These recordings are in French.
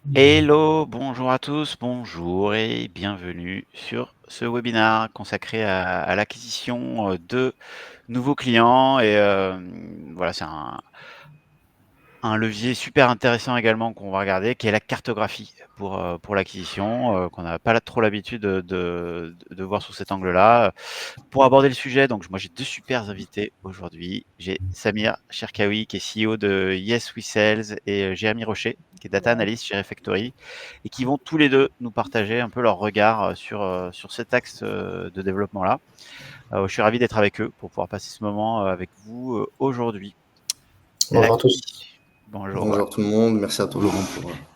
Hello, bonjour à tous, bonjour et bienvenue sur ce webinaire consacré à l'acquisition de nouveaux clients. Et voilà, c'est un levier super intéressant également qu'on va regarder, qui est la cartographie pour l'acquisition, qu'on n'a pas trop l'habitude de voir sous cet angle-là. Pour aborder le sujet, donc moi j'ai deux super invités aujourd'hui. J'ai Samir Cherkaoui qui est CEO de Yes We Sales et Jérémy Rocher qui est Data Analyst chez Refactory et qui vont tous les deux nous partager un peu leur regard sur cet axe de développement-là. Je suis ravi d'être avec eux pour pouvoir passer ce moment avec vous aujourd'hui. Bonjour à tous. Bonjour. Bonjour tout le monde. Merci à toi Laurent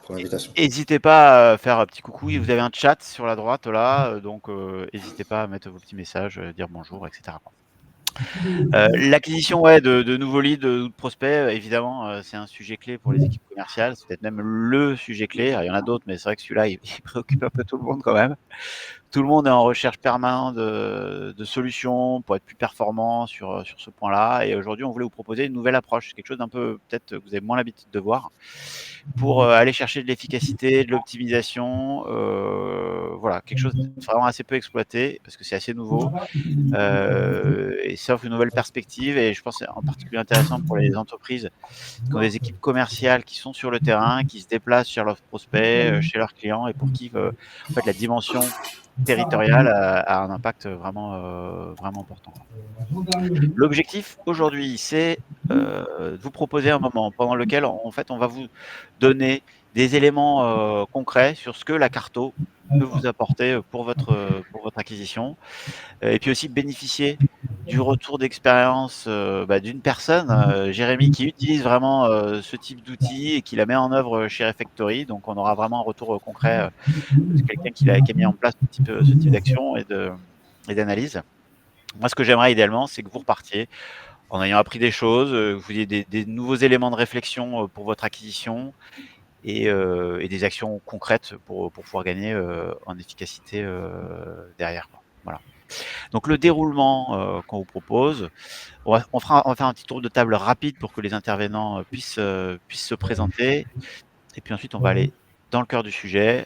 pour l'invitation. N'hésitez pas à faire un petit coucou. Vous avez un chat sur la droite là, donc n'hésitez pas à mettre vos petits messages, dire bonjour, etc. L'acquisition de nouveaux leads ou de prospects, évidemment, c'est un sujet clé pour les équipes commerciales. C'est peut-être même le sujet clé. Alors, il y en a d'autres, mais c'est vrai que celui-là, il préoccupe un peu tout le monde quand même. Tout le monde est en recherche permanente de solutions pour être plus performant sur ce point-là. Et aujourd'hui, on voulait vous proposer une nouvelle approche, quelque chose d'un peu, peut-être, que vous avez moins l'habitude de voir, pour aller chercher de l'efficacité, de l'optimisation. Voilà, quelque chose de vraiment assez peu exploité parce que c'est assez nouveau. Et ça offre une nouvelle perspective et je pense que c'est en particulier intéressant pour les entreprises qui ont des équipes commerciales qui sont sur le terrain, qui se déplacent chez leurs prospects, chez leurs clients et pour qui en fait la dimension territoriale a un impact vraiment important, quoi. L'objectif aujourd'hui, c'est de vous proposer un moment pendant lequel en fait on va vous donner des éléments concrets sur ce que la carto peut vous apporter pour votre acquisition. Et puis aussi bénéficier du retour d'expérience d'une personne, Jérémy, qui utilise vraiment ce type d'outil et qui la met en œuvre chez Refactory. Donc on aura vraiment un retour concret de quelqu'un qui a mis en place ce type d'action et d'analyse. Moi, ce que j'aimerais idéalement, c'est que vous repartiez en ayant appris des choses, que vous ayez des nouveaux éléments de réflexion pour votre acquisition et des actions concrètes pour pouvoir gagner en efficacité derrière, quoi. Voilà. Donc le déroulement qu'on vous propose, on va faire un petit tour de table rapide pour que les intervenants puissent se présenter. Et puis ensuite, on va aller dans le cœur du sujet.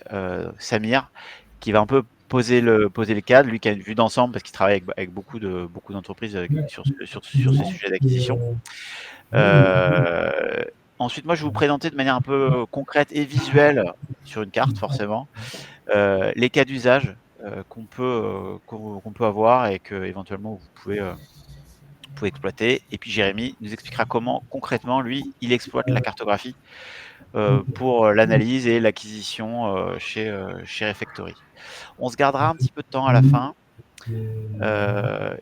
Samir, qui va un peu poser le cadre, lui qui a une vue d'ensemble parce qu'il travaille avec beaucoup d'entreprises sur ces sujets d'acquisition. Euh, Ensuite, moi, je vais vous présenter de manière un peu concrète et visuelle sur une carte, forcément, les cas d'usage qu'on peut avoir et que éventuellement vous pouvez exploiter. Et puis Jérémy nous expliquera comment concrètement, lui, il exploite la cartographie pour l'analyse et l'acquisition chez Refactory. On se gardera un petit peu de temps à la fin.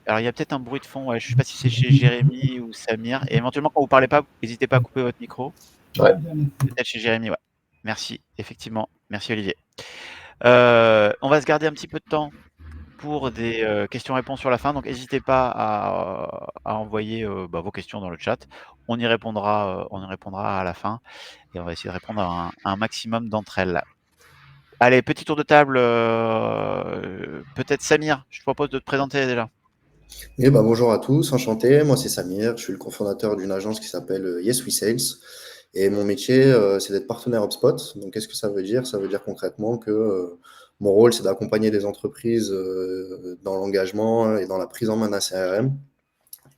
Alors il y a peut-être un bruit de fond, ouais, je ne sais pas si c'est chez Jérémy ou Samir. Et éventuellement, quand vous ne parlez pas, n'hésitez pas à couper votre micro. Ouais. Peut-être chez Jérémy, ouais. Merci, effectivement. Merci Olivier. On va se garder un petit peu de temps pour des questions-réponses sur la fin. Donc n'hésitez pas à envoyer vos questions dans le chat. On y répondra à la fin et on va essayer de répondre à un maximum d'entre elles. Allez, petit tour de table. Peut-être Samir, je te propose de te présenter déjà. Bonjour à tous, enchanté. Moi c'est Samir, je suis le cofondateur d'une agence qui s'appelle Yes We Sales. Et mon métier, c'est d'être partenaire HubSpot. Donc qu'est-ce que ça veut dire? Ça veut dire concrètement que mon rôle, c'est d'accompagner des entreprises dans l'engagement et dans la prise en main d'un CRM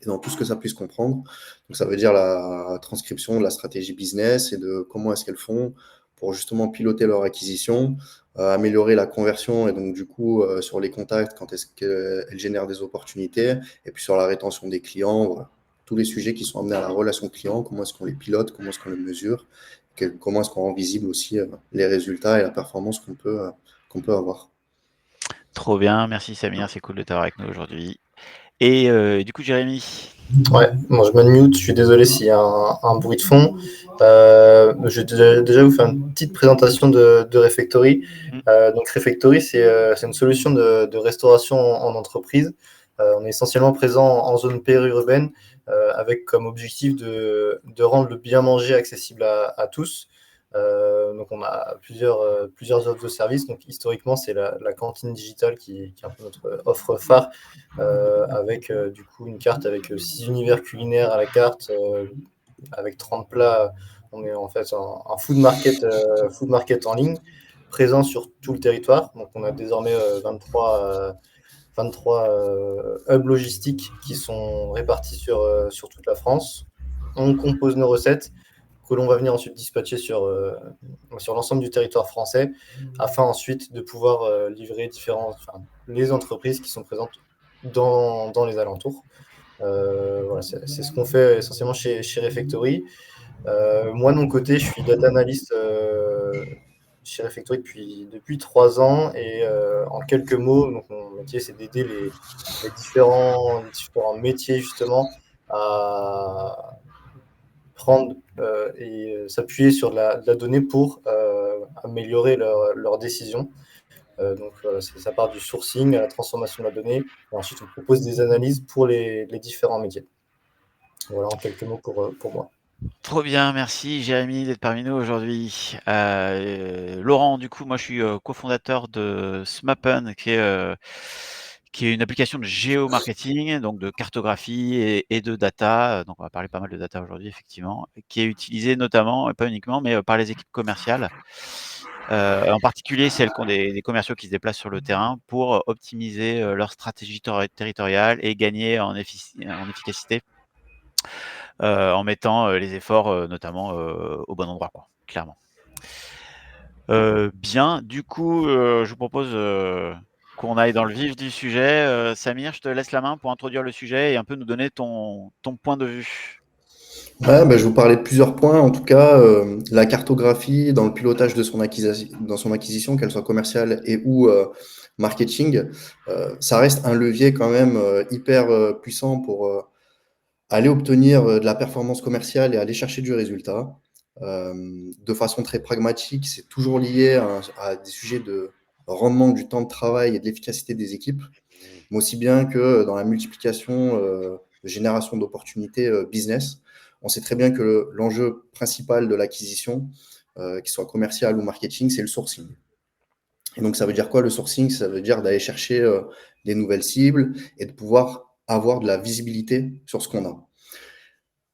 et dans tout ce que ça puisse comprendre. Donc ça veut dire la transcription de la stratégie business et de comment est-ce qu'elles font pour justement piloter leur acquisition, améliorer la conversion et donc du coup sur les contacts, quand est-ce qu'elles génèrent des opportunités et puis sur la rétention des clients, voilà. Tous les sujets qui sont amenés à la relation client, comment est-ce qu'on les pilote, comment est-ce qu'on les mesure, comment est-ce qu'on rend visible aussi les résultats et la performance qu'on peut avoir. Trop bien, merci Samir, c'est cool de t'avoir avec nous aujourd'hui. Et du coup, Jérémy. Ouais, bon, je m'unmute, je suis désolé s'il y a un bruit de fond. Je vais déjà vous faire une petite présentation de Refectory. Hmm. Donc Refectory, c'est une solution de restauration en entreprise. On est essentiellement présent en zone périurbaine avec comme objectif de rendre le bien manger accessible à tous. Donc on a plusieurs offres de services. Donc historiquement, c'est la cantine digitale qui est un peu notre offre phare avec du coup une carte avec 6 univers culinaires à la carte, avec 30 plats On est en fait un food market en ligne, présent sur tout le territoire. Donc, on a désormais 23 hubs logistiques qui sont répartis sur toute la France. On compose nos recettes que l'on va venir ensuite dispatcher sur l'ensemble du territoire français afin ensuite de pouvoir livrer les entreprises qui sont présentes dans les alentours. Voilà, c'est ce qu'on fait essentiellement chez Refectory. Moi, de mon côté, je suis data analyst chez Refectory depuis 3 ans et en quelques mots, donc mon métier, c'est d'aider les différents métiers justement à prendre et s'appuyer sur de la donnée pour améliorer leurs décisions. Donc, ça part du sourcing à la transformation de la donnée et ensuite on propose des analyses pour les différents métiers. Voilà en quelques mots pour moi. Trop bien, merci Jérémy d'être parmi nous aujourd'hui. Laurent, du coup, moi je suis cofondateur de Smappen, qui est une application de géomarketing, donc de cartographie et de data. Donc on va parler pas mal de data aujourd'hui, effectivement, qui est utilisée notamment, et pas uniquement, mais par les équipes commerciales. En particulier celles qui ont des commerciaux qui se déplacent sur le terrain pour optimiser leur stratégie territoriale et gagner en efficacité. En mettant les efforts notamment au bon endroit, quoi, clairement. Bien, du coup, je vous propose qu'on aille dans le vif du sujet. Samir, je te laisse la main pour introduire le sujet et un peu nous donner ton point de vue. Ouais, je vais vous parler de plusieurs points. En tout cas, la cartographie dans le pilotage de son acquisition, qu'elle soit commerciale et ou marketing, ça reste un levier quand même hyper puissant pour aller obtenir de la performance commerciale et aller chercher du résultat. De façon très pragmatique, c'est toujours lié à des sujets de rendement du temps de travail et de l'efficacité des équipes, mais aussi bien que dans la multiplication de génération d'opportunités business. On sait très bien que l'enjeu principal de l'acquisition, qu'il soit commercial ou marketing, c'est le sourcing. Et donc, ça veut dire quoi le sourcing? Ça veut dire d'aller chercher des nouvelles cibles et de pouvoir avoir de la visibilité sur ce qu'on a.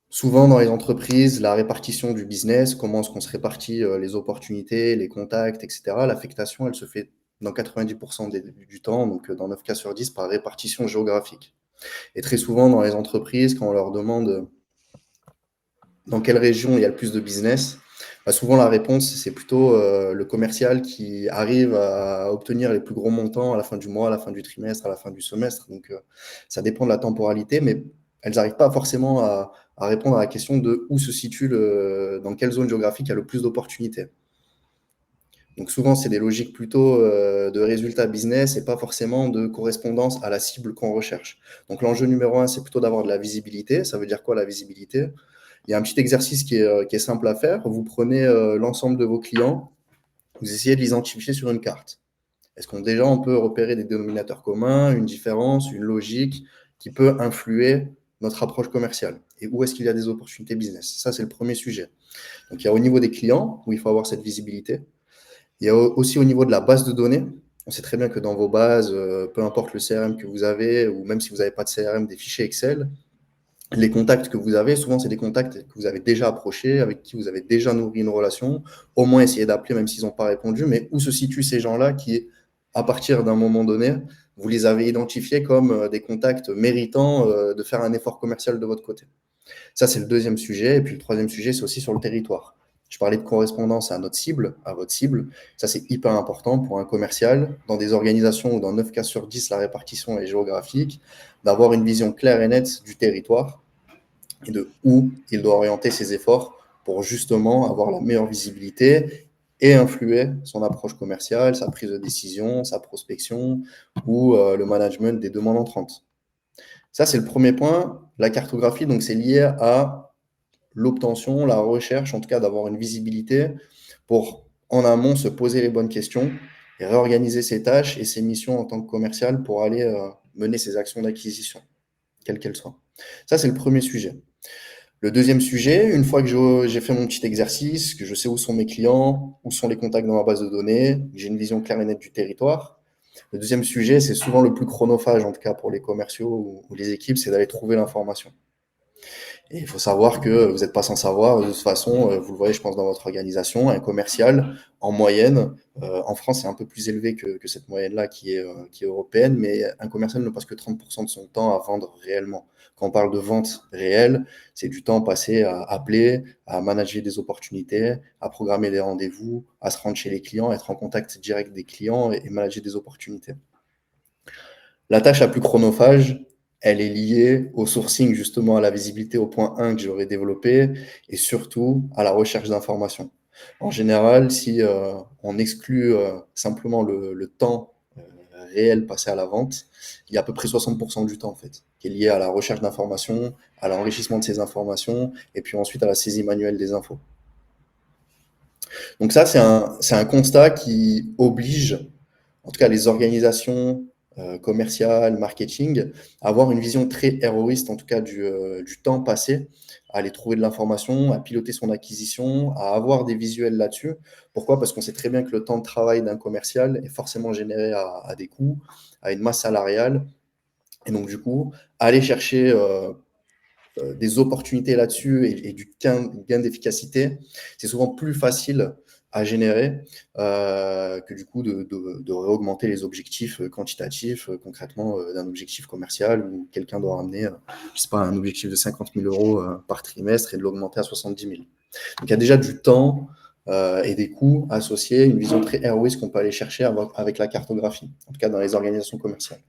Souvent, dans les entreprises, la répartition du business, comment est-ce qu'on se répartit les opportunités, les contacts, etc. L'affectation, elle se fait dans 90% du temps, donc dans 9 cas sur 10, par répartition géographique. Et très souvent, dans les entreprises, quand on leur demande dans quelle région il y a le plus de business, souvent la réponse, c'est plutôt le commercial qui arrive à obtenir les plus gros montants à la fin du mois, à la fin du trimestre, à la fin du semestre. Donc, ça dépend de la temporalité, mais elles n'arrivent pas forcément à répondre à la question de où se situe, dans quelle zone géographique il y a le plus d'opportunités. Donc souvent, c'est des logiques plutôt de résultats business et pas forcément de correspondance à la cible qu'on recherche. Donc l'enjeu numéro 1, c'est plutôt d'avoir de la visibilité. Ça veut dire quoi la visibilité? Il y a un petit exercice qui est simple à faire. Vous prenez l'ensemble de vos clients, vous essayez de les identifier sur une carte. Est-ce qu'on déjà on peut repérer des dénominateurs communs, une différence, une logique qui peut influer notre approche commerciale? Et où est-ce qu'il y a des opportunités business? Ça, c'est le premier sujet. Donc il y a au niveau des clients où il faut avoir cette visibilité. Il y a aussi au niveau de la base de données. On sait très bien que dans vos bases, peu importe le CRM que vous avez, ou même si vous n'avez pas de CRM, des fichiers Excel, les contacts que vous avez, souvent, c'est des contacts que vous avez déjà approchés, avec qui vous avez déjà nourri une relation, au moins essayer d'appeler même s'ils n'ont pas répondu, mais où se situent ces gens-là qui, à partir d'un moment donné, vous les avez identifiés comme des contacts méritants de faire un effort commercial de votre côté. Ça, c'est le deuxième sujet. Et puis le troisième sujet, c'est aussi sur le territoire. Je parlais de correspondance à notre cible, à votre cible. Ça, c'est hyper important pour un commercial. Dans des organisations où dans 9 cas sur 10, la répartition est géographique, d'avoir une vision claire et nette du territoire et de où il doit orienter ses efforts pour justement avoir la meilleure visibilité et influer son approche commerciale, sa prise de décision, sa prospection ou le management des demandes entrantes. Ça, c'est le premier point. La cartographie, donc, c'est lié à l'obtention, la recherche, en tout cas d'avoir une visibilité pour, en amont, se poser les bonnes questions et réorganiser ses tâches et ses missions en tant que commercial pour aller mener ses actions d'acquisition, quelles qu'elles soient. Ça, c'est le premier sujet. Le deuxième sujet, une fois que j'ai fait mon petit exercice, que je sais où sont mes clients, où sont les contacts dans ma base de données, que j'ai une vision claire et nette du territoire, le deuxième sujet, c'est souvent le plus chronophage, en tout cas pour les commerciaux ou les équipes, c'est d'aller trouver l'information. Et il faut savoir que vous n'êtes pas sans savoir, de toute façon, vous le voyez, je pense, dans votre organisation, un commercial, en moyenne, en France, c'est un peu plus élevé que cette moyenne-là qui est européenne, mais un commercial ne passe que 30% de son temps à vendre réellement. Quand on parle de vente réelle, c'est du temps passé à appeler, à manager des opportunités, à programmer des rendez-vous, à se rendre chez les clients, être en contact direct des clients et manager des opportunités. La tâche la plus chronophage, elle est liée au sourcing, justement à la visibilité au point 1 que j'aurais développé et surtout à la recherche d'informations. En général, si on exclut simplement le temps réel passé à la vente, il y a à peu près 60% du temps en fait, qui est lié à la recherche d'informations, à l'enrichissement de ces informations et puis ensuite à la saisie manuelle des infos. Donc ça, c'est un constat qui oblige, en tout cas les organisations commerciales, marketing, à avoir une vision très héroïste, en tout cas du temps passé, à aller trouver de l'information, à piloter son acquisition, à avoir des visuels là-dessus. Pourquoi? Parce qu'on sait très bien que le temps de travail d'un commercial est forcément généré à des coûts, à une masse salariale. Et donc, du coup, aller chercher des opportunités là-dessus et du gain d'efficacité, c'est souvent plus facile à générer que du coup de réaugmenter les objectifs quantitatifs concrètement d'un objectif commercial où quelqu'un doit ramener, je sais pas, un objectif de 50 000 euros par trimestre et de l'augmenter à 70 000. Donc il y a déjà du temps et des coûts associés, une vision très héroïste qu'on peut aller chercher avec la cartographie, en tout cas dans les organisations commerciales.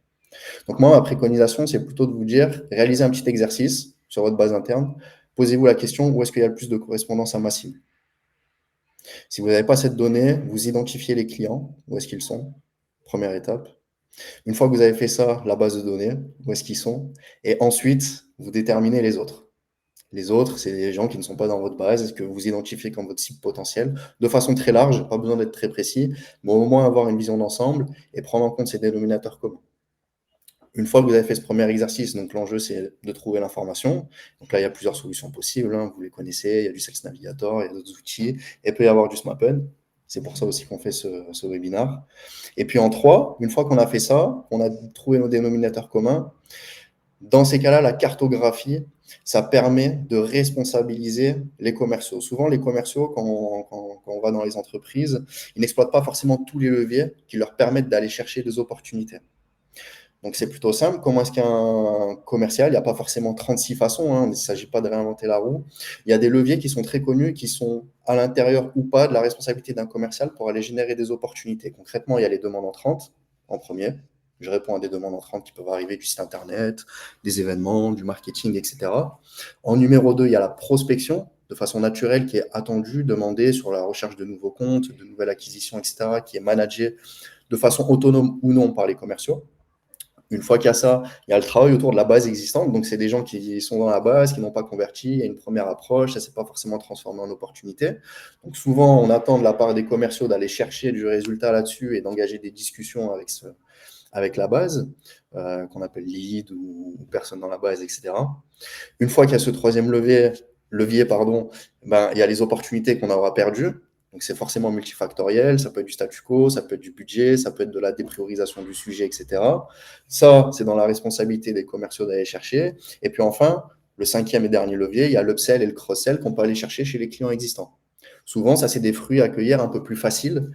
Donc moi, ma préconisation, c'est plutôt de vous dire, réalisez un petit exercice sur votre base interne, posez-vous la question, où est-ce qu'il y a le plus de correspondance à ma cible? Si vous n'avez pas cette donnée, vous identifiez les clients, où est-ce qu'ils sont, première étape. Une fois que vous avez fait ça, la base de données, où est-ce qu'ils sont, et ensuite, vous déterminez les autres. Les autres, c'est les gens qui ne sont pas dans votre base, que vous identifiez comme votre cible potentielle, de façon très large, pas besoin d'être très précis, mais au moins avoir une vision d'ensemble et prendre en compte ces dénominateurs communs. Une fois que vous avez fait ce premier exercice, donc l'enjeu, c'est de trouver l'information. Donc là, il y a plusieurs solutions possibles, hein, vous les connaissez, il y a du Sales Navigator, il y a d'autres outils, et il peut y avoir du SmartPen. C'est pour ça aussi qu'on fait ce webinaire. Et puis en 3, une fois qu'on a fait ça, on a trouvé nos dénominateurs communs, dans ces cas-là, la cartographie, ça permet de responsabiliser les commerciaux. Souvent, les commerciaux, quand on va dans les entreprises, ils n'exploitent pas forcément tous les leviers qui leur permettent d'aller chercher des opportunités. Donc, c'est plutôt simple. Comment est-ce qu'un commercial, il n'y a pas forcément 36 façons, hein, il ne s'agit pas de réinventer la roue. Il y a des leviers qui sont très connus, qui sont à l'intérieur ou pas de la responsabilité d'un commercial pour aller générer des opportunités. Concrètement, il y a les demandes entrantes en premier. Je réponds à des demandes entrantes qui peuvent arriver du site internet, des événements, du marketing, etc. En numéro 2, il y a la prospection de façon naturelle qui est attendue, demandée sur la recherche de nouveaux comptes, de nouvelles acquisitions, etc., qui est managée de façon autonome ou non par les commerciaux. Une fois qu'il y a ça, il y a le travail autour de la base existante. Donc, c'est des gens qui sont dans la base, qui n'ont pas converti. Il y a une première approche, ça ne s'est pas forcément transformé en opportunité. Donc, souvent, on attend de la part des commerciaux d'aller chercher du résultat là-desdessus et d'engager des discussions avec la base, qu'on appelle lead ou personne dans la base, etc. Une fois qu'il y a ce troisième levier, ben, il y a les opportunités qu'on aura perdues. Donc, c'est forcément multifactoriel, ça peut être du statu quo, ça peut être du budget, ça peut être de la dépriorisation du sujet, etc. Ça, c'est dans la responsabilité des commerciaux d'aller chercher. Et puis enfin, le cinquième et dernier levier, il y a l'upsell et le cross-sell qu'on peut aller chercher chez les clients existants. Souvent, ça, c'est des fruits à cueillir un peu plus faciles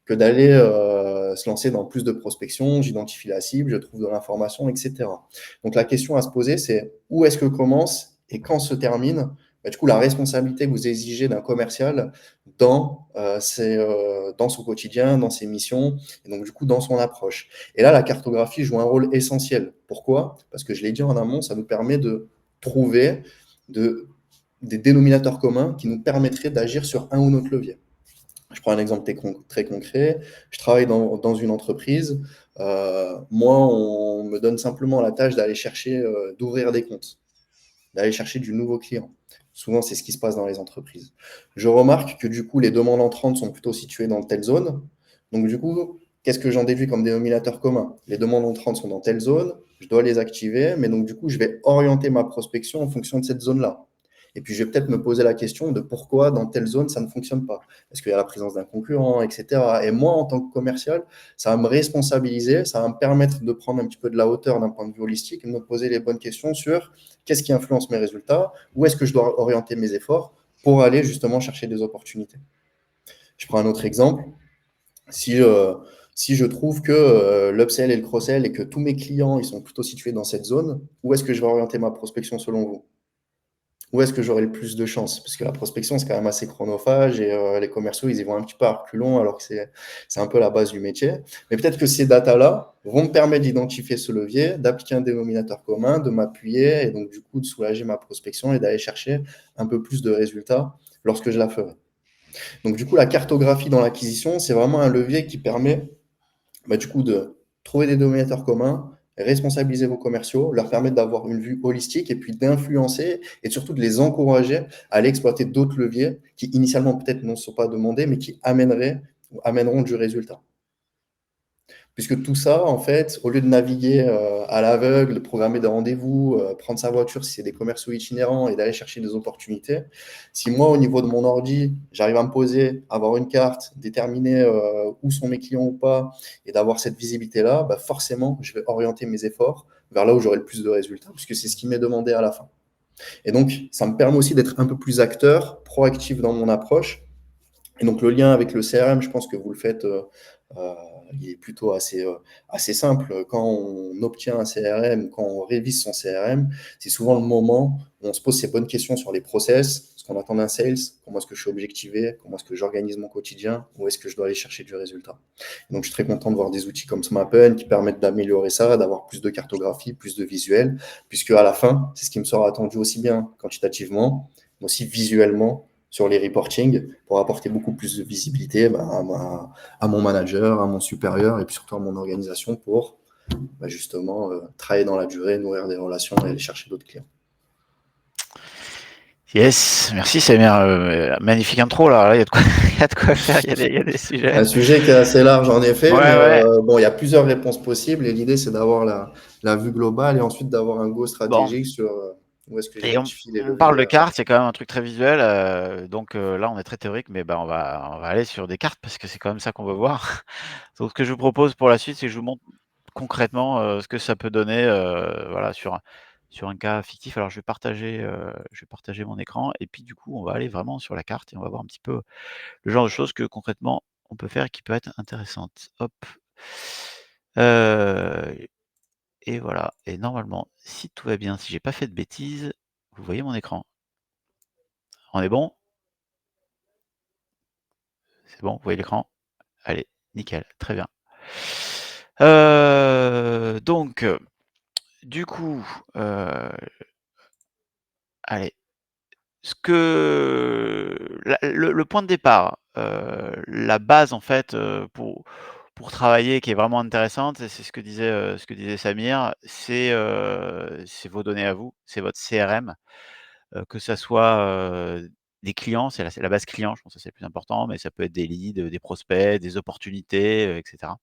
que d'aller se lancer dans plus de prospection, j'identifie la cible, je trouve de l'information, etc. Donc, la question à se poser, c'est où est-ce que commence et quand se termine du coup, la responsabilité que vous exigez d'un commercial dans son quotidien, dans ses missions, et donc du coup dans son approche. Et là, la cartographie joue un rôle essentiel. Pourquoi? Parce que je l'ai dit en amont, ça nous permet de trouver des dénominateurs communs qui nous permettraient d'agir sur un ou autre levier. Je prends un exemple très concret. Je travaille dans une entreprise. Moi, on me donne simplement la tâche d'aller chercher, d'ouvrir des comptes, d'aller chercher du nouveau client. Souvent, c'est ce qui se passe dans les entreprises. Je remarque que du coup, les demandes entrantes sont plutôt situées dans telle zone. Donc du coup, qu'est-ce que j'en déduis comme dénominateur commun? Les demandes entrantes sont dans telle zone, je dois les activer, mais donc du coup, je vais orienter ma prospection en fonction de cette zone-là. Et puis, je vais peut-être me poser la question de pourquoi dans telle zone, ça ne fonctionne pas. Est-ce qu'il y a la présence d'un concurrent, etc. Et moi, en tant que commercial, ça va me responsabiliser, ça va me permettre de prendre un petit peu de la hauteur d'un point de vue holistique et de me poser les bonnes questions sur qu'est-ce qui influence mes résultats, où est-ce que je dois orienter mes efforts pour aller justement chercher des opportunités. Je prends un autre exemple. Si je trouve que l'upsell et le cross-sell et que tous mes clients ils sont plutôt situés dans cette zone, où est-ce que je vais orienter ma prospection selon vous? Où est-ce que j'aurai le plus de chance? Parce que la prospection, c'est quand même assez chronophage et les commerciaux, ils y vont un petit peu à reculons alors que c'est un peu la base du métier. Mais peut-être que ces datas-là vont me permettre d'identifier ce levier, d'appliquer un dénominateur commun, de m'appuyer et donc du coup de soulager ma prospection et d'aller chercher un peu plus de résultats lorsque je la ferai. Donc du coup, la cartographie dans l'acquisition, c'est vraiment un levier qui permet du coup de trouver des dénominateurs communs, responsabiliser vos commerciaux, leur permettre d'avoir une vue holistique et puis d'influencer et surtout de les encourager à aller exploiter d'autres leviers qui initialement peut-être ne sont pas demandés mais qui amèneront du résultat. Puisque tout ça, en fait, au lieu de naviguer à l'aveugle, de programmer des rendez-vous, prendre sa voiture si c'est des commerciaux itinérants et d'aller chercher des opportunités, si moi, au niveau de mon ordi, j'arrive à me poser, avoir une carte, déterminer où sont mes clients ou pas, et d'avoir cette visibilité-là, bah forcément, je vais orienter mes efforts vers là où j'aurai le plus de résultats, puisque c'est ce qui m'est demandé à la fin. Et donc, ça me permet aussi d'être un peu plus acteur, proactif dans mon approche. Et donc, le lien avec le CRM, je pense que vous le faites, il est plutôt assez simple. Quand on obtient un CRM, quand on révise son CRM, c'est souvent le moment où on se pose ces bonnes questions sur les process, ce qu'on attend d'un sales, comment est-ce que je suis objectivé, comment est-ce que j'organise mon quotidien, où est-ce que je dois aller chercher du résultat. Donc, je suis très content de voir des outils comme SmartPen qui permettent d'améliorer ça, d'avoir plus de cartographie, plus de visuel, puisque à la fin, c'est ce qui me sera attendu aussi bien quantitativement, mais aussi visuellement sur les reporting pour apporter beaucoup plus de visibilité à mon manager, à mon supérieur et puis surtout à mon organisation pour justement travailler dans la durée, nourrir des relations et aller chercher d'autres clients. Yes, merci Samir. Magnifique intro là, il y a de quoi, il y a de quoi faire, il y a des sujets. Un sujet qui est assez large en effet, Ouais, mais ouais. bon, il y a plusieurs réponses possibles et l'idée c'est d'avoir la vue globale et ensuite d'avoir un go stratégique sur où est-ce que Et j'identifie les on leviers. parle de cartes, c'est quand même un truc très visuel. Donc là, on est très théorique, mais on va aller sur des cartes parce que c'est quand même ça qu'on veut voir. Donc, ce que je vous propose pour la suite, c'est que je vous montre concrètement ce que ça peut donner voilà, sur un cas fictif. Alors, je vais partager mon écran et puis du coup, on va aller vraiment sur la carte et on va voir un petit peu le genre de choses que concrètement, on peut faire et qui peut être intéressante. Hop. Et voilà. Et normalement, si tout va bien, si j'ai pas fait de bêtises, vous voyez mon écran. On est bon? C'est bon, vous voyez l'écran? Allez, nickel, très bien. Donc, du coup, allez, le point de départ, la base en fait, pour travailler qui est vraiment intéressante, et c'est ce que disait Samir, c'est vos données à vous, c'est votre CRM, que ça soit, des clients, c'est la base client, je pense que c'est le plus important, mais ça peut être des leads, des prospects, des opportunités, et cetera.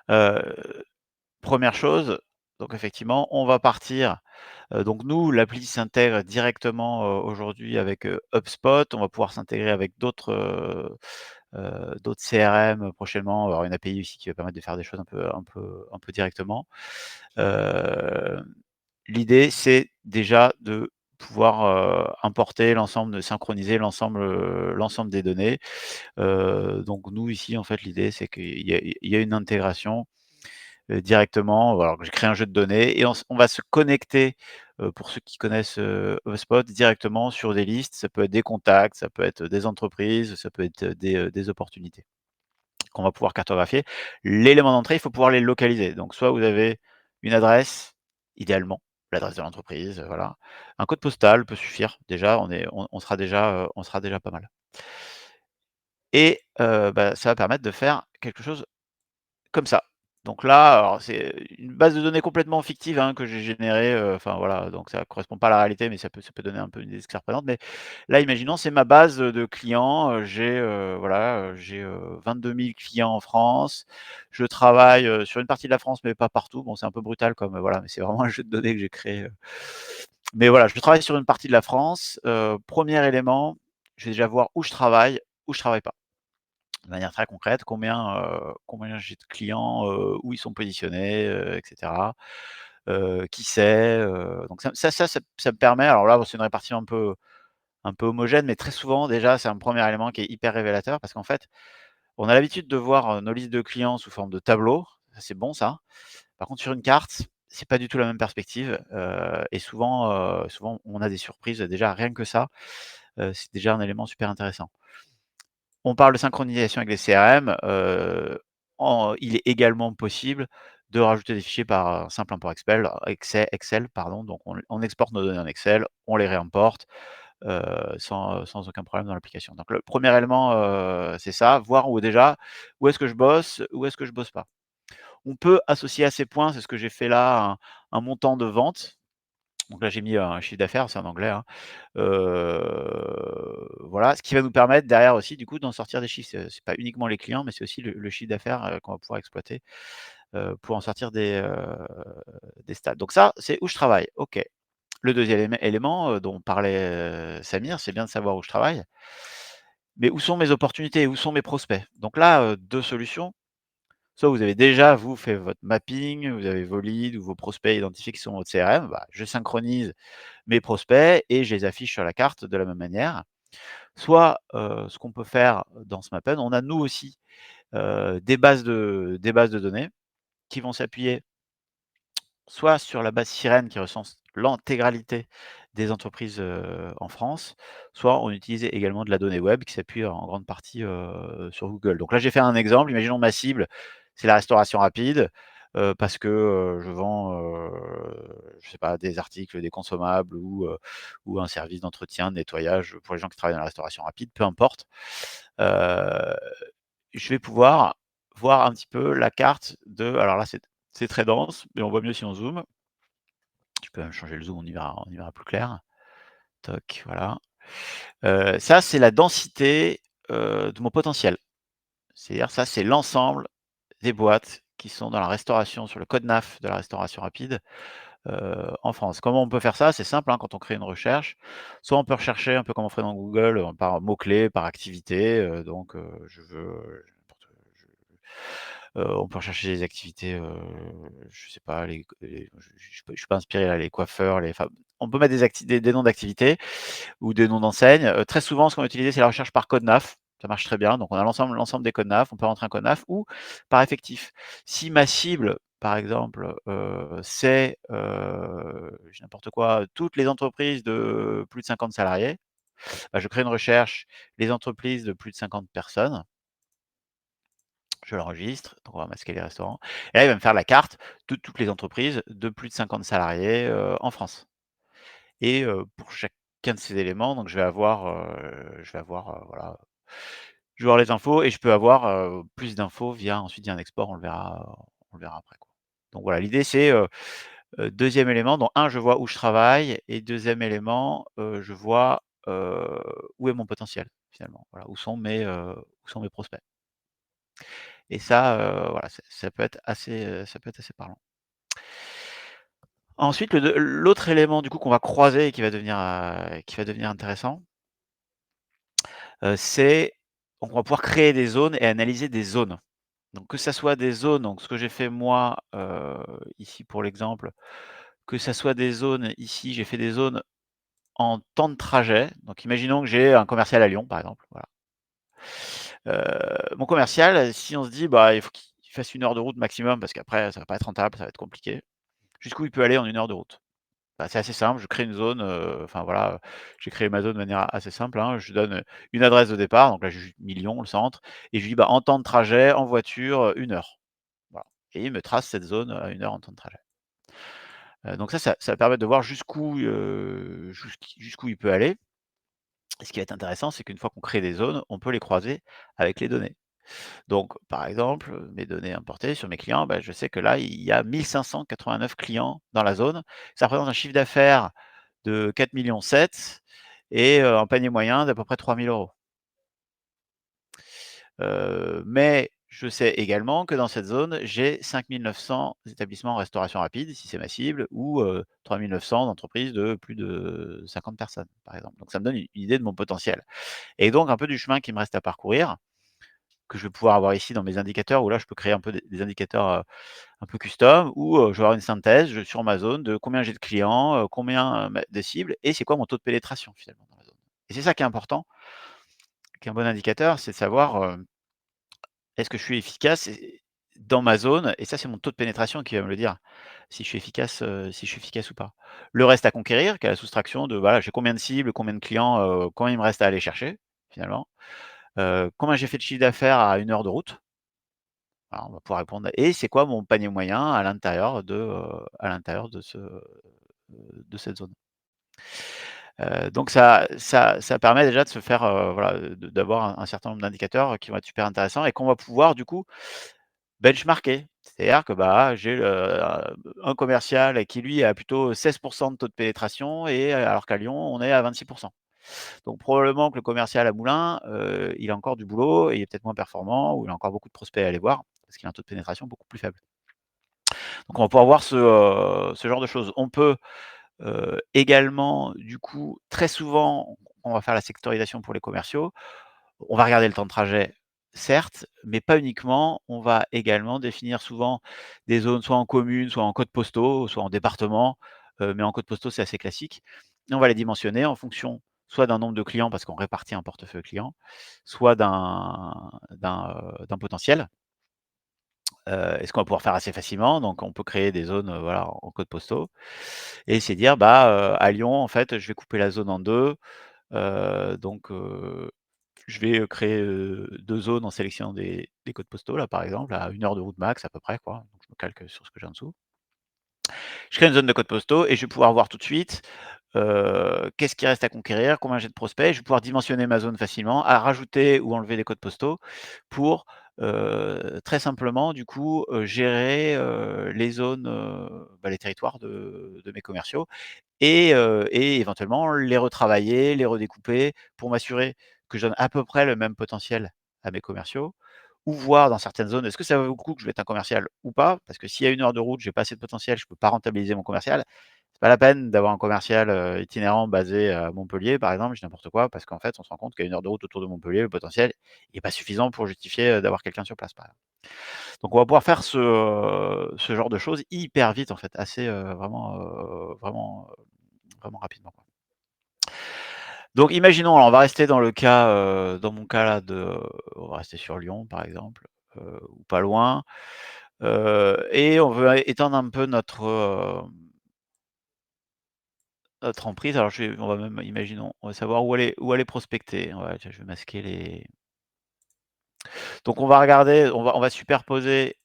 1re chose, donc effectivement, on va partir, donc nous, l'appli s'intègre directement, aujourd'hui avec, HubSpot. On va pouvoir s'intégrer avec d'autres CRM prochainement. On va avoir une API aussi qui va permettre de faire des choses un peu directement. L'idée, c'est déjà de pouvoir, importer de synchroniser l'ensemble des données. Donc nous ici, en fait, l'idée, c'est qu'il y a une intégration directement. Alors, je crée un jeu de données et on va se connecter, pour ceux qui connaissent, HubSpot, directement sur des listes. Ça peut être des contacts, ça peut être des entreprises, ça peut être des opportunités qu'on va pouvoir cartographier. L'élément d'entrée, il faut pouvoir les localiser. Donc soit vous avez une adresse, idéalement, l'adresse de l'entreprise, voilà. Un code postal peut suffire. Déjà, on sera déjà pas mal. Et ça va permettre de faire quelque chose comme ça. Donc là, alors c'est une base de données complètement fictive, hein, que j'ai générée, enfin voilà, donc ça correspond pas à la réalité, mais ça peut donner un peu une idée de ce que ça représente. Mais là, imaginons, c'est ma base, de clients, j'ai 22 000 clients en France. Je travaille, sur une partie de la France, mais pas partout. Bon, c'est un peu brutal comme, voilà, mais c'est vraiment un jeu de données que j'ai créé, Mais voilà, je travaille sur une partie de la France. Premier élément, je vais déjà voir où je travaille pas. De manière très concrète, combien j'ai de clients, où ils sont positionnés, et cetera. Qui c'est, donc ça me permet, alors là, c'est une répartition un peu homogène, mais très souvent déjà, c'est un premier élément qui est hyper révélateur parce qu'en fait, on a l'habitude de voir, nos listes de clients sous forme de tableau. Ça, c'est bon ça. Par contre, sur une carte, c'est pas du tout la même perspective, et souvent on a des surprises. Déjà rien que ça, c'est déjà un élément super intéressant. On parle de synchronisation avec les CRM, il est également possible de rajouter des fichiers par un simple import Excel, pardon. Donc on exporte nos données en Excel, on les réimporte, sans aucun problème dans l'application. Donc le premier élément, c'est ça, voir où est-ce que je bosse, où est-ce que je bosse pas. On peut associer à ces points, c'est ce que j'ai fait là, un montant de vente. Donc là, j'ai mis un chiffre d'affaires, c'est en anglais, hein. Voilà, ce qui va nous permettre derrière aussi, du coup, d'en sortir des chiffres. C'est pas uniquement les clients, mais c'est aussi le chiffre d'affaires, qu'on va pouvoir exploiter, pour en sortir des stats. Donc ça, c'est où je travaille. OK. Le deuxième élément, dont parlait, Samir, c'est bien de savoir où je travaille. Mais où sont mes opportunités? Où sont mes prospects? Donc là, 2 solutions. Soit vous avez déjà, vous, fait votre mapping, vous avez vos leads ou vos prospects identifiés qui sont dans votre CRM, bah, je synchronise mes prospects et je les affiche sur la carte de la même manière. Soit, ce qu'on peut faire dans SMAPN, on a nous aussi, des bases de données qui vont s'appuyer soit sur la base Sirène qui recense l'intégralité des entreprises, en France, soit on utilise également de la donnée web qui s'appuie en grande partie, sur Google. Donc là, j'ai fait un exemple. Imaginons ma cible, c'est la restauration rapide, parce que, je vends, je sais pas, des articles, des consommables ou un service d'entretien, de nettoyage pour les gens qui travaillent dans la restauration rapide, peu importe. Heu, je vais pouvoir voir un petit peu la carte alors là, c'est très dense, mais on voit mieux si on zoome. Tu peux même changer le zoom, on y verra plus clair. Toc, voilà. Ça, c'est la densité, de mon potentiel. C'est-à-dire ça, c'est l'ensemble des boîtes qui sont dans la restauration, sur le code NAF de la restauration rapide, en France. Comment on peut faire ça? C'est simple, hein, quand on crée une recherche. Soit on peut rechercher un peu comme on ferait dans Google, par mots-clés, par activité, donc je veux, on peut rechercher des activités, je sais pas, je suis pas inspiré là, les coiffeurs, enfin, on peut mettre des noms d'activités ou des noms d'enseignes. Très souvent, ce qu'on va utiliser, c'est la recherche par code NAF. Ça marche très bien. Donc on a l'ensemble des codes NAF, on peut rentrer un code NAF ou par effectif. Si ma cible, par exemple, c'est, je dis n'importe quoi, toutes les entreprises de plus de 50 salariés, bah, je crée une recherche, les entreprises de plus de 50 personnes. Je l'enregistre, donc on va masquer les restaurants. Et là, il va me faire la carte de toutes les entreprises de plus de 50 salariés, en France. Et pour chacun de ces éléments, donc voilà, je vais avoir les infos et je peux avoir, plus d'infos via un export, on le verra après, quoi. Donc voilà, l'idée c'est, 2e élément, donc je vois où je travaille et 2e élément, je vois, où est mon potentiel finalement. Voilà, où sont mes prospects. Et ça, voilà, ça peut être assez parlant. Ensuite, l'autre élément du coup qu'on va croiser et qui va devenir intéressant, c'est on va pouvoir créer des zones et analyser des zones. Donc que ça soit des zones, donc ce que j'ai fait moi, ici pour l'exemple, que ça soit des zones ici, j'ai fait des zones en temps de trajet. Donc imaginons que j'ai un commercial à Lyon, par exemple, voilà. Mon commercial, si on se dit: «Bah, il faut qu'il fasse 1 heure de route maximum parce qu'après ça va pas être rentable, ça va être compliqué». Jusqu'où il peut aller en 1 heure de route? Bah, c'est assez simple, je crée une zone, enfin voilà, j'ai créé ma zone de manière assez simple, hein. Je donne, une adresse de départ, donc là j'ai juste mis Lyon, le centre, et je lui dis: «Bah, en temps de trajet, en voiture, 1 heure». Voilà, et il me trace cette zone à 1 heure en temps de trajet. Donc ça va permettre de voir jusqu'où il peut aller. Et ce qui va être intéressant, c'est qu'une fois qu'on crée des zones, on peut les croiser avec les données. Donc, par exemple, mes données importées sur mes clients, bah, je sais que là, il y a 1 589 clients dans la zone. Ça représente un chiffre d'affaires de 4,7 millions et un panier moyen d'à peu près 3 000 €. Mais je sais également que dans cette zone, j'ai 5 900 établissements en restauration rapide, si c'est ma cible, ou 3 900 entreprises de plus de 50 personnes, par exemple. Donc ça me donne une idée de mon potentiel et donc un peu du chemin qui me reste à parcourir, que je vais pouvoir avoir ici dans mes indicateurs, où là, je peux créer un peu des indicateurs, un peu custom, où je vais avoir une synthèse sur ma zone de combien j'ai de clients, combien de cibles et c'est quoi mon taux de pénétration finalement dans la zone. Et c'est ça qui est important, qui est un bon indicateur, c'est de savoir, est-ce que je suis efficace dans ma zone? Et ça, c'est mon taux de pénétration qui va me le dire, si je suis efficace ou pas. Le reste à conquérir, qui est la soustraction de, voilà, j'ai combien de cibles, combien de clients, combien il me reste à aller chercher, finalement. Combien j'ai fait de chiffre d'affaires à 1 heure de route? Voilà, on va pouvoir répondre et c'est quoi mon panier moyen à l'intérieur de cette zone? Donc ça permet déjà de se faire, voilà, d'avoir un certain nombre d'indicateurs qui vont être super intéressants et qu'on va pouvoir du coup benchmarker. C'est-à-dire que, bah, j'ai, un commercial qui lui a plutôt 16 de taux de pénétration et alors qu'à Lyon, on est à 26. Donc probablement que le commercial à Moulins, il a encore du boulot et il est peut-être moins performant ou il a encore beaucoup de prospects à aller voir parce qu'il a un taux de pénétration beaucoup plus faible. Donc on va pouvoir voir ce genre de choses. On peut, également du coup, très souvent, on va faire la sectorisation pour les commerciaux. On va regarder le temps de trajet, certes, mais pas uniquement. On va également définir souvent des zones soit en commune, soit en codes postaux, soit en département, mais en codes postaux, c'est assez classique et on va les dimensionner en fonction soit d'un nombre de clients parce qu'on répartit un portefeuille client, soit d'un potentiel. Et ce qu'on va pouvoir faire assez facilement, donc on peut créer des zones, voilà, en codes postaux et c'est dire, bah, à Lyon, en fait, je vais couper la zone en 2, donc je vais, créer, 2 zones en sélectionnant des codes postaux là, par exemple, à 1 heure de route max à peu près quoi, donc je me calque sur ce que j'ai en dessous. Je crée une zone de codes postaux et je vais pouvoir voir tout de suite, qu'est-ce qui reste à conquérir, combien j'ai de prospects. Je vais pouvoir dimensionner ma zone facilement, à rajouter ou enlever des codes postaux pour, très simplement du coup, gérer, les zones, bah, les territoires de mes commerciaux et éventuellement les retravailler, les redécouper pour m'assurer que je donne à peu près le même potentiel à mes commerciaux ou voir dans certaines zones, est-ce que ça vaut le coup que je mette un commercial ou pas? Parce que s'il y a 1 heure de route, j'ai pas assez de potentiel, je peux pas rentabiliser mon commercial. C'est pas la peine d'avoir un commercial, itinérant basé à Montpellier, par exemple, je dis n'importe quoi, parce qu'en fait, on se rend compte qu'à 1 heure de route autour de Montpellier, le potentiel, il est pas suffisant pour justifier, d'avoir quelqu'un sur place, par exemple. Donc on va pouvoir faire ce genre de choses hyper vite, en fait, assez, vraiment rapidement, quoi. Donc imaginons, alors on va rester dans le cas, dans mon cas là on va rester sur Lyon, par exemple, ou pas loin, et on veut étendre un peu notre emprise. Alors on va même imaginons, on va savoir où aller prospecter. Ouais, tiens, je vais masquer les donc on va regarder, on va superposer,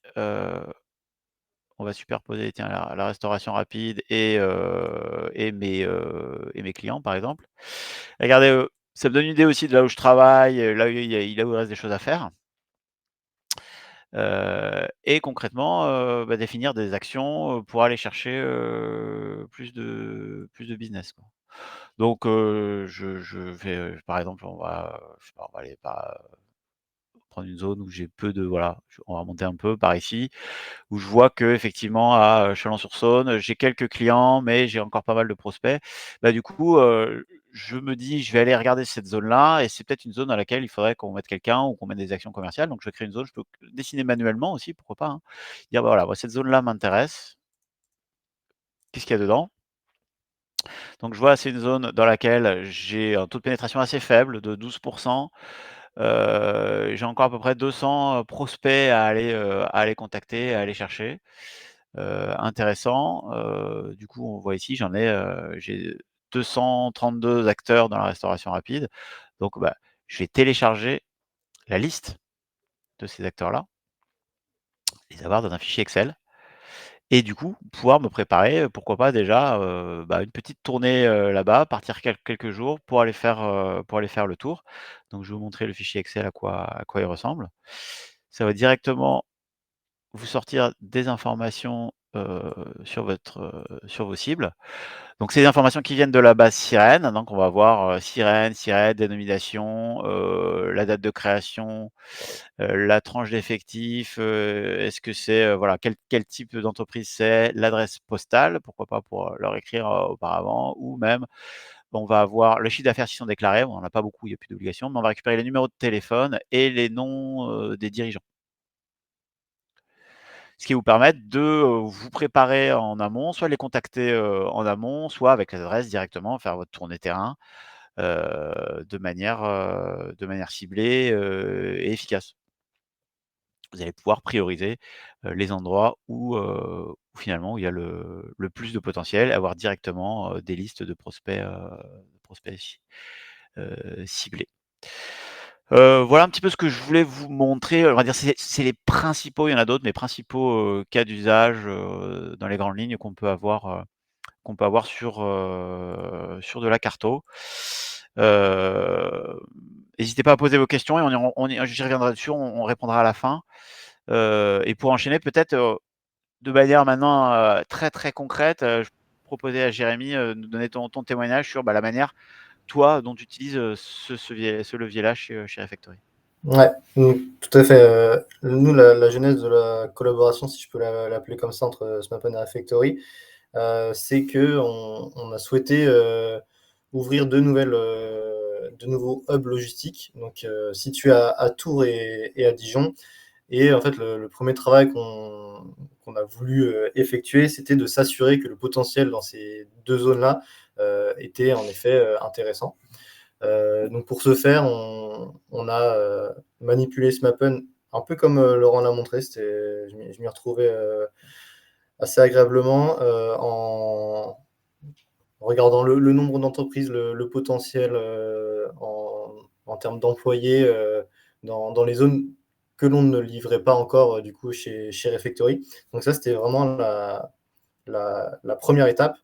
tiens, la restauration rapide et mes clients, par exemple. Regardez, ça me donne une idée aussi de là où je travaille, là où il reste des choses à faire. Et concrètement, bah, définir des actions, pour aller chercher, plus de business, quoi. Donc je vais, par exemple, je sais pas, on va aller prendre une zone où j'ai peu de voilà, on va remonter un peu par ici, où je vois qu'effectivement à, Chalon-sur-Saône, j'ai quelques clients, mais j'ai encore pas mal de prospects. Bah, du coup, je me dis: «Je vais aller regarder cette zone-là» et c'est peut-être une zone dans laquelle il faudrait qu'on mette quelqu'un ou qu'on mette des actions commerciales. Donc je vais créer une zone, je peux dessiner manuellement aussi, pourquoi pas, hein. Dire: «Bah, voilà, moi cette zone-là m'intéresse. Qu'est-ce qu'il y a dedans?» Donc je vois, c'est une zone dans laquelle j'ai un taux de pénétration assez faible de 12. J'ai encore à peu près 200, prospects à aller contacter, à aller chercher. Intéressant, du coup, on voit ici, j'ai 232 acteurs dans la restauration rapide. Donc, bah, je vais télécharger la liste de ces acteurs-là, les avoir dans un fichier Excel et du coup, pouvoir me préparer, pourquoi pas déjà, bah, une petite tournée, là-bas, partir quelques jours pour aller faire le tour. Donc je vais vous montrer le fichier Excel à quoi il ressemble. Ça va directement vous sortir des informations sur vos cibles. Donc c'est des informations qui viennent de la base Sirène, donc on va voir, Sirène, dénomination, la date de création, la tranche d'effectifs, est-ce que c'est, voilà, quel type d'entreprise c'est, l'adresse postale, pourquoi pas pour, leur écrire, auparavant, ou même on va avoir le chiffre d'affaires s'ils sont déclarés, on en a pas beaucoup, il y a plus d'obligations, mais on va récupérer les numéros de téléphone et les noms, des dirigeants. Ce qui vous permet de, vous préparer en amont, soit les contacter, en amont, soit avec les adresses directement, faire votre tournée terrain, de manière ciblée, et efficace. Vous allez pouvoir prioriser, les endroits où finalement où il y a le plus de potentiel, avoir directement, des listes de prospects ciblés. Voilà un petit peu ce que je voulais vous montrer. On va dire c'est les principaux, il y en a d'autres, mais principaux, cas d'usage, dans les grandes lignes qu'on peut avoir sur de la carto. N'hésitez pas à poser vos questions et j'y reviendrai dessus, on répondra à la fin. Et pour enchaîner peut-être, de manière maintenant, très, très concrète, je proposais à Jérémy, de nous donner ton témoignage sur, la manière, toi, dont tu utilises, ce levier-là chez Refectory. Ouais, tout à fait. Nous, la genèse de la collaboration, si je peux l'appeler comme ça, entre SMAPN et Refectory, c'est qu'on a souhaité ouvrir de nouveaux hubs logistiques, donc situés à Tours et à Dijon. Et en fait, le premier travail qu'on a voulu effectuer, c'était de s'assurer que le potentiel dans ces deux zones-là était en effet intéressant. Donc pour ce faire, on a manipulé SMAPN un peu comme Laurent l'a montré. Je m'y retrouvais assez agréablement en regardant le nombre d'entreprises, le potentiel en termes d'employés dans les zones que l'on ne livrait pas encore du coup chez Refectory. Donc ça, c'était vraiment la première étape.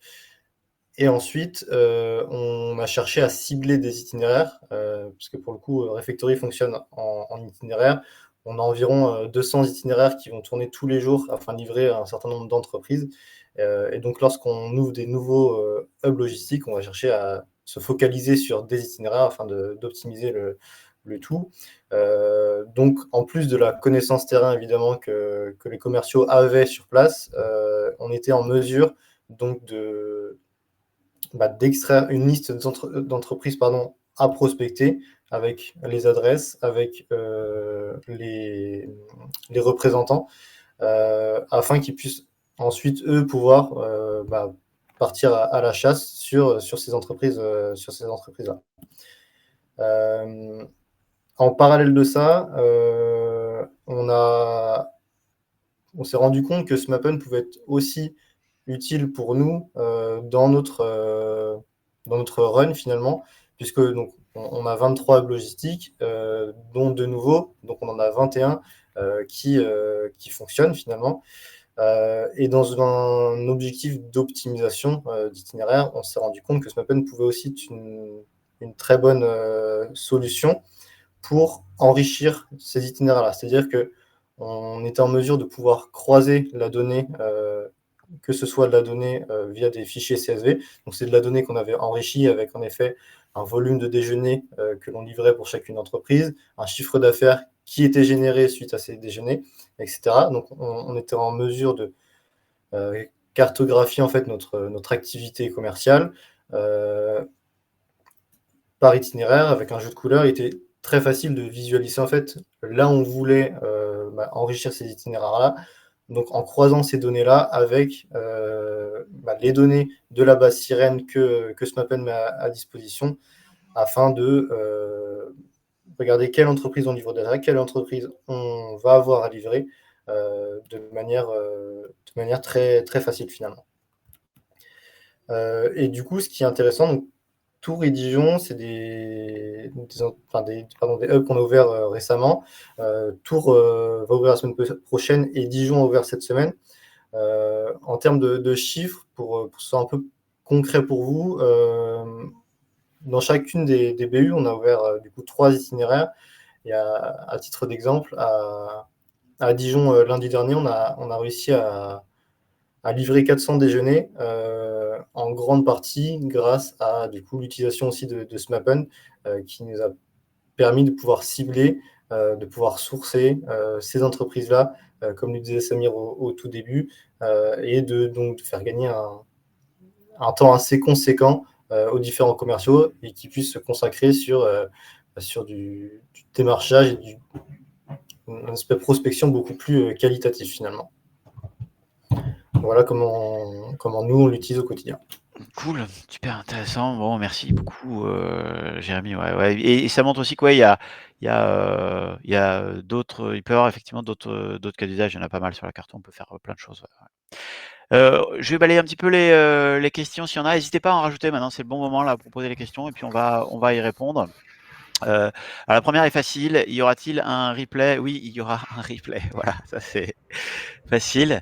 Et ensuite, on a cherché à cibler des itinéraires, parce que pour le coup, Refectory fonctionne en itinéraire. On a environ 200 itinéraires qui vont tourner tous les jours afin de livrer un certain nombre d'entreprises. Et donc, lorsqu'on ouvre des nouveaux hubs logistiques, on va chercher à se focaliser sur des itinéraires afin d'optimiser le tout. Donc, en plus de la connaissance terrain, évidemment, que les commerciaux avaient sur place, on était en mesure donc d'extraire une liste d'entreprises à prospecter avec les adresses, avec les représentants, afin qu'ils puissent ensuite, eux, pouvoir partir à la chasse sur ces entreprises-là. En parallèle de ça, on s'est rendu compte que SMAPN pouvait être aussi utile pour nous dans notre run finalement, puisque donc, on a 23 hubs logistiques, dont de nouveaux, donc on en a 21 qui fonctionnent finalement. Et dans un objectif d'optimisation d'itinéraire, on s'est rendu compte que SMAPN pouvait aussi être une très bonne solution pour enrichir ces itinéraires-là. C'est-à-dire qu'on était en mesure de pouvoir croiser la donnée, que ce soit de la donnée via des fichiers CSV. Donc c'est de la donnée qu'on avait enrichie avec en effet un volume de déjeuner que l'on livrait pour chacune d'entreprise, un chiffre d'affaires qui était généré suite à ces déjeuners, etc. Donc on était en mesure de cartographier en fait notre activité commerciale par itinéraire avec un jeu de couleurs. Il était très facile de visualiser en fait là où on voulait enrichir ces itinéraires-là. Donc en croisant ces données-là avec les données de la base Sirène que SMAPN met à disposition afin de regarder quelle entreprise on livre déjà, quelle entreprise on va avoir à livrer de manière très, très facile finalement. Et du coup, ce qui est intéressant, donc, Tours et Dijon, c'est des hubs qu'on a ouverts récemment. Tours va ouvrir la semaine prochaine et Dijon a ouvert cette semaine. En termes de chiffres, pour que ce soit un peu concret pour vous, dans chacune des BU, on a ouvert du coup 3 itinéraires. Et à titre d'exemple, à Dijon lundi dernier, on a réussi à a livré 400 déjeuners, en grande partie grâce à du coup l'utilisation aussi de SmapUn, qui nous a permis de pouvoir cibler, de pouvoir sourcer ces entreprises-là, comme le disait Samir au tout début, et donc de faire gagner un temps assez conséquent aux différents commerciaux et qui puissent se consacrer sur du démarchage et un aspect prospection beaucoup plus qualitatif finalement. Voilà comment nous, on l'utilise au quotidien. Cool, super intéressant. Bon, merci beaucoup, Jérémy. Ouais. Et ça montre aussi qu'il y a d'autres, il peut y avoir effectivement d'autres cas d'usage. Il y en a pas mal sur la carte. On peut faire plein de choses. Je vais balayer un petit peu les questions s'il y en a. N'hésitez pas à en rajouter maintenant. C'est le bon moment là pour poser les questions et puis on va y répondre. Alors la première est facile. Y aura-t-il un replay? Oui, il y aura un replay. Voilà, ça c'est facile.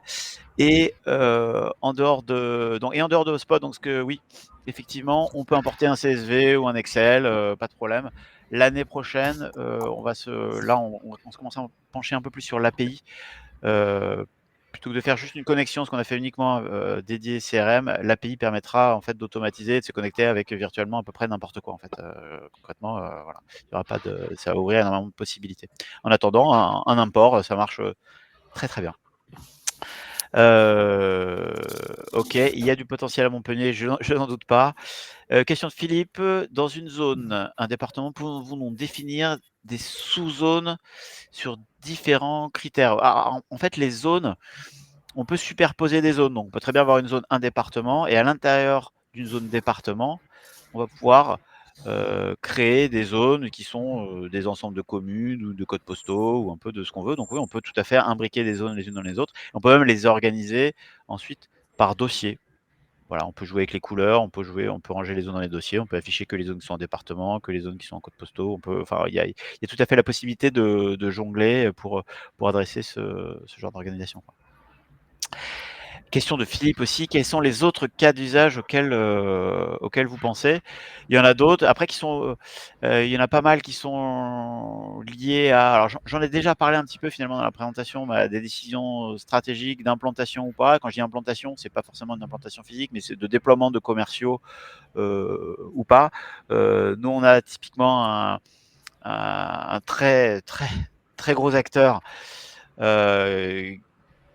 Et en dehors de HubSpot, donc oui, effectivement, on peut importer un CSV ou un Excel, pas de problème. L'année prochaine, on se commence à pencher un peu plus sur l'API. Plutôt que de faire juste une connexion, ce qu'on a fait uniquement dédié CRM, l'API permettra en fait d'automatiser, de se connecter avec virtuellement à peu près n'importe quoi en fait. Concrètement, voilà, il y aura pas de, ça va ouvrir énormément de possibilités. En attendant, un import, ça marche très très bien. Ok, il y a du potentiel à Montpellier, je n'en doute pas. Question de Philippe, dans une zone, un département, pouvons-nous définir des sous-zones sur différents critères? En fait, les zones, on peut superposer des zones. Donc, on peut très bien avoir une zone, un département, et à l'intérieur d'une zone département, on va pouvoir créer des zones qui sont des ensembles de communes ou de codes postaux ou un peu de ce qu'on veut. Donc oui, on peut tout à fait imbriquer des zones les unes dans les autres. On peut même les organiser ensuite par dossier. Voilà, on peut jouer avec les couleurs, on peut ranger les zones dans les dossiers, on peut afficher que les zones qui sont en département, que les zones qui sont en codes postaux. Il y a tout à fait la possibilité de jongler pour adresser ce genre d'organisation. Question de Philippe aussi, quels sont les autres cas d'usage auxquels vous pensez? Il y en a d'autres, après il y en a pas mal qui sont liés à, alors j'en ai déjà parlé un petit peu finalement dans la présentation, des décisions stratégiques d'implantation ou pas. Quand je dis implantation, c'est pas forcément une implantation physique, mais c'est de déploiement de commerciaux ou pas. Nous, on a typiquement un très très très gros acteur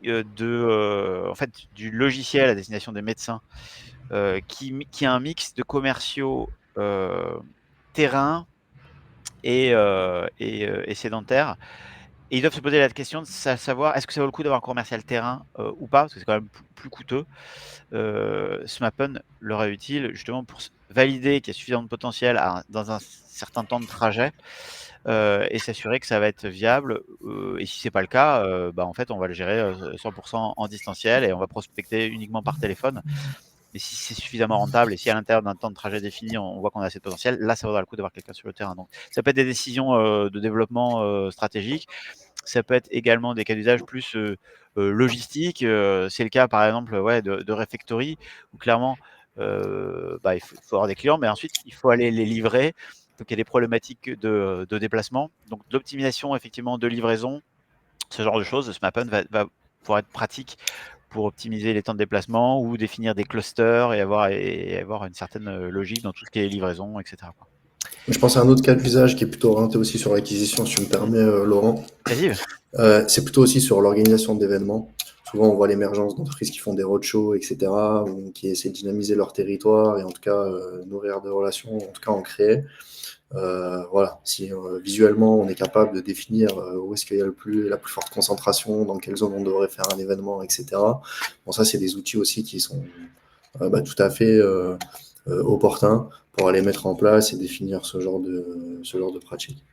en fait, du logiciel à destination des médecins qui a un mix de commerciaux terrain et sédentaires. Et ils doivent se poser la question de savoir est-ce que ça vaut le coup d'avoir un commercial terrain ou pas, parce que c'est quand même plus coûteux. SmapUn leur est utile justement pour valider qu'il y a suffisamment de potentiel dans un certain temps de trajet. Et s'assurer que ça va être viable. Et si c'est pas le cas, en fait, on va le gérer 100% en distanciel et on va prospecter uniquement par téléphone. Mais si c'est suffisamment rentable et si à l'intérieur d'un temps de trajet défini, on voit qu'on a assez de potentiel, là, ça vaudra le coup d'avoir quelqu'un sur le terrain. Donc, ça peut être des décisions de développement stratégique. Ça peut être également des cas d'usage plus logistiques. C'est le cas, par exemple, de Refectory, où clairement, il faut avoir des clients, mais ensuite, il faut aller les livrer. Donc, il y a des problématiques de déplacement. Donc, d'optimisation, effectivement, de livraison, ce genre de choses. SmapUn va pouvoir être pratique pour optimiser les temps de déplacement ou définir des clusters et avoir une certaine logique dans tout ce qui est livraison, etc. Je pense à un autre cas d'usage qui est plutôt orienté aussi sur l'acquisition, si tu me permets, Laurent. Vas-y. C'est plutôt aussi sur l'organisation d'événements. Souvent, on voit l'émergence d'entreprises qui font des roadshows, etc., ou qui essaient de dynamiser leur territoire et en tout cas nourrir des relations, en tout cas en créer. Voilà, si visuellement on est capable de définir où est-ce qu'il y a la plus forte concentration, dans quelle zone on devrait faire un événement, etc. Bon, ça, c'est des outils aussi qui sont tout à fait opportuns pour aller mettre en place et définir ce genre de pratique.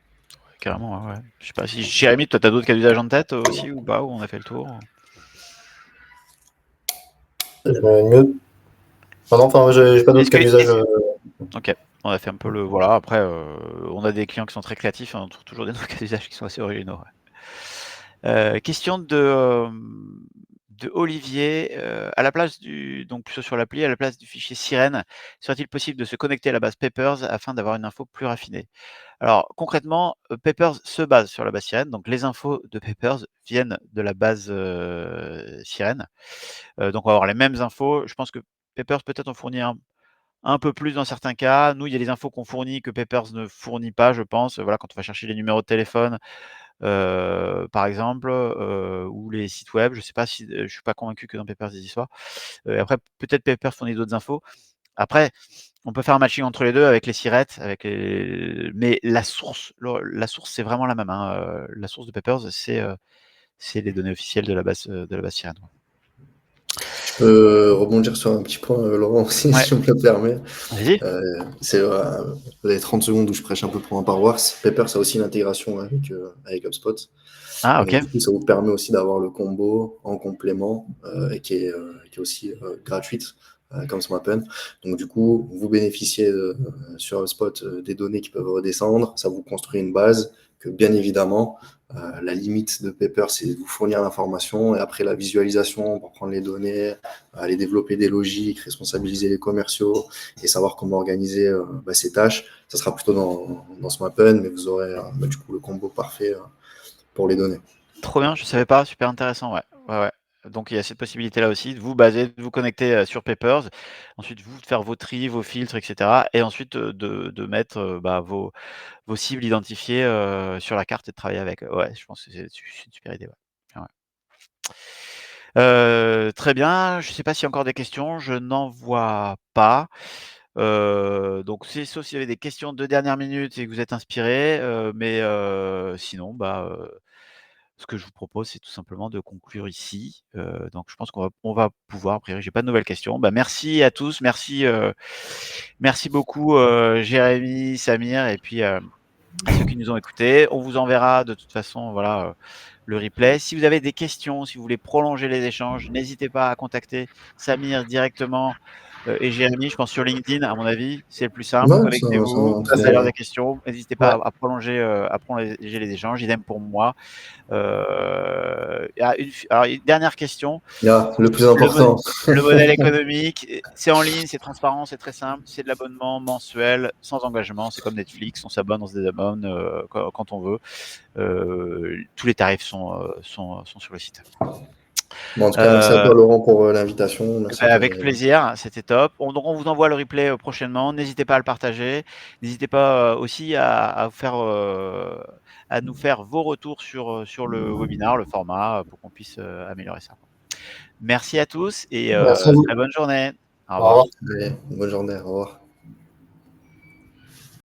Carrément, ouais. Je sais pas si Jérémy, toi, tu as d'autres cas d'usage en tête aussi ou pas, où on a fait le tour? Mieux. Enfin, j'ai pas d'autres cas d'usage. Ok, on a fait un peu le. Voilà, après, on a des clients qui sont très créatifs, on trouve toujours des cas d'usage qui sont assez originaux. Question de Olivier. À la place donc plutôt sur l'appli, à la place du fichier Sirène, serait-il possible de se connecter à la base Papers afin d'avoir une info plus raffinée? Alors concrètement, Papers se base sur la base Sirène, donc les infos de Papers viennent de la base Sirène. Donc on va avoir les mêmes infos. Je pense que Papers peut-être en fournit un peu plus dans certains cas. Nous, il y a des infos qu'on fournit que Papers ne fournit pas, je pense. Voilà, quand on va chercher les numéros de téléphone, par exemple, ou les sites web. Je sais pas si je suis pas convaincu que dans Papers ils y soient. Après, peut-être Papers fournit d'autres infos. Après, on peut faire un matching entre les deux avec les sirettes, mais la source, c'est vraiment la même. Hein. La source de Papers, c'est les données officielles de la base Sirène. Je peux rebondir sur un petit point, Laurent, aussi, Ouais. si on me le permet. Vas-y. C'est les 30 secondes où je prêche un peu pour un paroisse. Papers a aussi une intégration avec HubSpot. Ah, Et ok. donc, du coup, ça vous permet aussi d'avoir le combo en complément et qui est aussi gratuite, comme SmartPen. Donc, du coup, vous bénéficiez sur HubSpot des données qui peuvent redescendre. Ça vous construit une base que, bien évidemment, la limite de Paper, c'est de vous fournir l'information et après la visualisation pour prendre les données, aller développer des logiques, responsabiliser les commerciaux et savoir comment organiser ces tâches. Ça sera plutôt dans SmartPen, mais vous aurez du coup le combo parfait pour les données. Trop bien, je savais pas, super intéressant, ouais. Ouais, ouais. Donc il y a cette possibilité-là aussi de vous baser, de vous connecter sur Papers, ensuite vous de faire vos tris, vos filtres, etc. Et ensuite de mettre vos cibles identifiées sur la carte et de travailler avec. Ouais, je pense que c'est une super idée. Ouais. Ouais. Très bien, je sais pas s'il y a encore des questions, je n'en vois pas. Donc sauf s'il y avait des questions de dernière minute et que vous êtes inspiré, mais sinon, ce que je vous propose, c'est tout simplement de conclure ici. Donc je pense qu'on va pouvoir, a priori, j'ai pas de nouvelles questions. Merci à tous, merci beaucoup Jérémy, Samir, et puis à ceux qui nous ont écoutés. On vous enverra de toute façon, voilà, le replay. Si vous avez des questions, si vous voulez prolonger les échanges, n'hésitez pas à contacter Samir directement et Jérémy, je pense sur LinkedIn, à mon avis, c'est le plus simple. Ouais, Connectez-vous, très posez-leur bien. des questions. N'hésitez Ouais. pas à prolonger les échanges. Idem pour moi. Alors, une dernière question. Le plus important. Le modèle économique, c'est en ligne, c'est transparent, c'est très simple. C'est de l'abonnement mensuel, sans engagement. C'est comme Netflix, on s'abonne, on se désabonne quand on veut. Tous les tarifs sont sur le site. Bon, en tout cas, merci à toi, Laurent, pour l'invitation. Merci à toi, Avec Jérémy. plaisir, c'était top. Donc on vous envoie le replay prochainement. N'hésitez pas à le partager. N'hésitez pas aussi à nous faire vos retours sur le webinar, le format, pour qu'on puisse améliorer ça. Merci à tous et Merci à vous. très bonne journée. Au Au revoir. revoir. Allez, bonne journée, au revoir.